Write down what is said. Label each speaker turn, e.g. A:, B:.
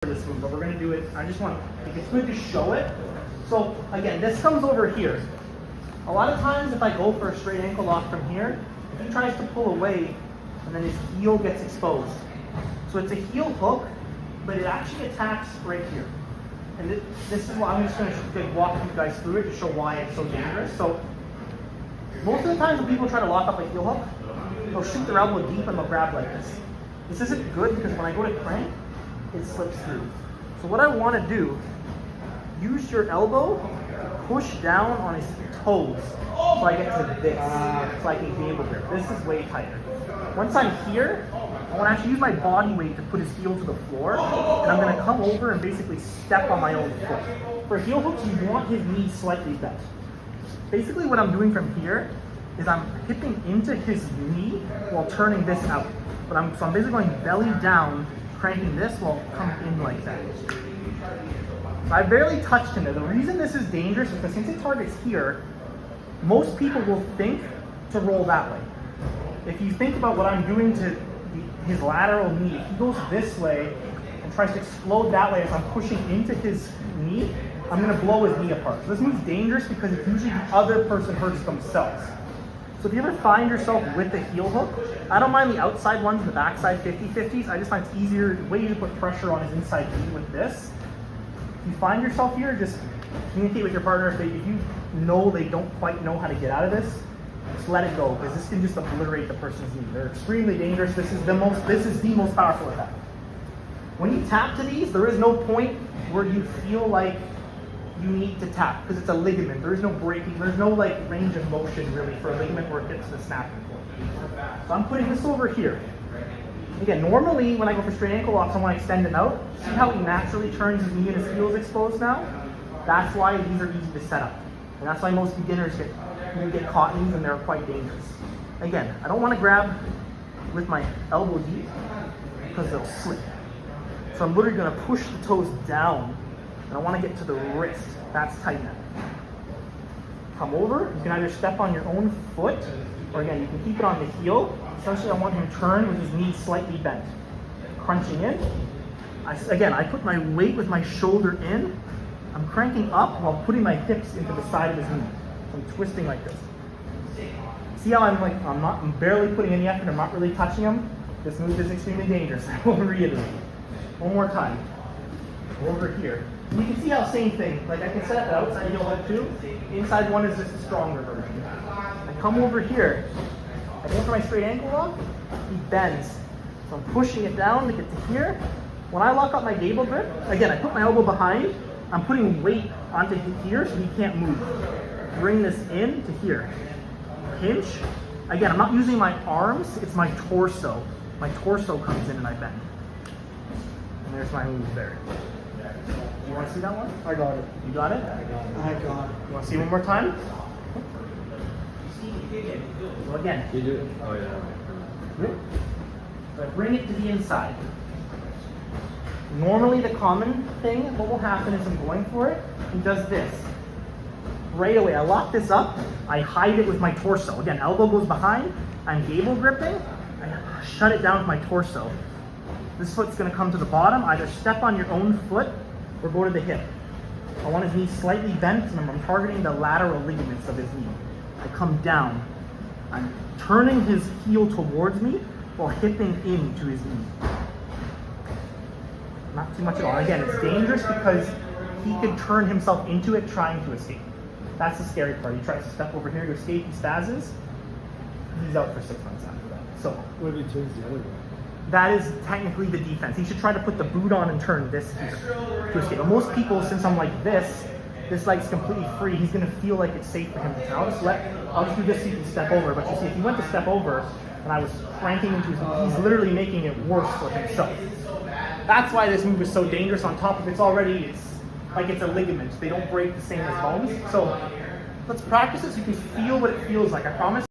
A: this move, but we're going to do it. I just want, like, it's good to show it. So again, this comes over here. A lot of times if I go for a straight ankle lock from here, he tries to pull away and then his heel gets exposed. So it's a heel hook, but it actually attacks right here. And this is why I'm just going to walk you guys through it to show why it's so dangerous. So most of the times when people try to lock up a heel hook, they'll shoot their elbow deep and they'll grab like this. This isn't good because when I go to crank, it slips through. So what I want to do, use your elbow, push down on his toes so I get to this, so I can gable grip. This is way tighter. Once I'm here, I want to actually use my body weight to put his heel to the floor, and I'm going to come over and basically step on my own foot. For heel hooks, you want his knee slightly bent. Basically what I'm doing from here is I'm hipping into his knee while turning this out. So I'm basically going belly down, cranking this while coming in like that. I barely touched him there. The reason this is dangerous is because since it targets here, most people will think to roll that way. If you think about what I'm doing to his lateral knee, if he goes this way and tries to explode that way as I'm pushing into his knee, I'm going to blow his knee apart. So this move's dangerous because it's usually the other person hurts themselves. So if you ever find yourself with a heel hook, I don't mind the outside ones, the backside 50-50s. I just find it's easier, way to put pressure on his inside knee with this. If you find yourself here, just communicate with your partner. If you know they don't quite know how to get out of this, just let it go, because this can just obliterate the person's knee. They're extremely dangerous. This is the most powerful attack. When you tap to these, there is no point where you feel like you need to tap, because it's a ligament. There is no breaking. There's no like range of motion really for a ligament where it gets to the snapping point. So I'm putting this over here. Again, normally when I go for straight ankle locks, I want to extend them out. See how he naturally turns his knee and his heel is exposed now? That's why these are easy to set up. And that's why most beginners get caught in these, and they're quite dangerous. Again, I don't want to grab with my elbow deep because they'll slip. So I'm literally going to push the toes down, and I want to get to the wrist. That's tight now. Come over. You can either step on your own foot, or again, you can keep it on the heel. Essentially, I want him to turn with his knee slightly bent. Crunching in. I put my weight with my shoulder in. I'm cranking up while putting my hips into the side of his knee. So I'm twisting like this. See how I'm barely putting any effort, I'm not really touching him? This move is extremely dangerous. I will reiterate. One more time. Over here. You can see how same thing. Like I can set up the outside heel hook too. The inside one is just a stronger version. I come over here. I go for my straight ankle lock. He bends. So I'm pushing it down to get to here. When I lock up my gable grip, again, I put my elbow behind. I'm putting weight onto here so he can't move. Bring this in to here. Pinch. Again, I'm not using my arms, it's my torso. My torso comes in and I bend. And there's my move there. You want to see that one?
B: I got it.
A: You got it?
B: I got it.
A: You want to see one more time? So again.
C: You do it? Oh yeah.
A: So I bring it to the inside. Normally the common thing, what will happen is I'm going for it, he does this. Right away, I lock this up, I hide it with my torso. Again, elbow goes behind, I'm gable gripping, I shut it down with my torso. This foot's gonna come to the bottom, either step on your own foot or go to the hip. I want his knee slightly bent, and I'm targeting the lateral ligaments of his knee. I come down, I'm turning his heel towards me while hipping into his knee. Not too much at all. Again, it's dangerous because he could turn himself into it trying to escape. That's the scary part. He tries to step over here to escape, he spazzes. He's out for 6 months after that. So
B: What if he turns the other way?
A: that is technically the defense. He should try to put the boot on and turn this here to escape. But most people, since I'm like this leg's completely free, he's gonna feel like it's safe for him to turn. I'll just do this so you can step over. But you see, if he went to step over and I was cranking into his knee, he's literally making it worse for himself. That's why this move is so dangerous. On top of it's like it's a ligament. They don't break the same as bones. So let's practice it so you can feel what it feels like. I promise.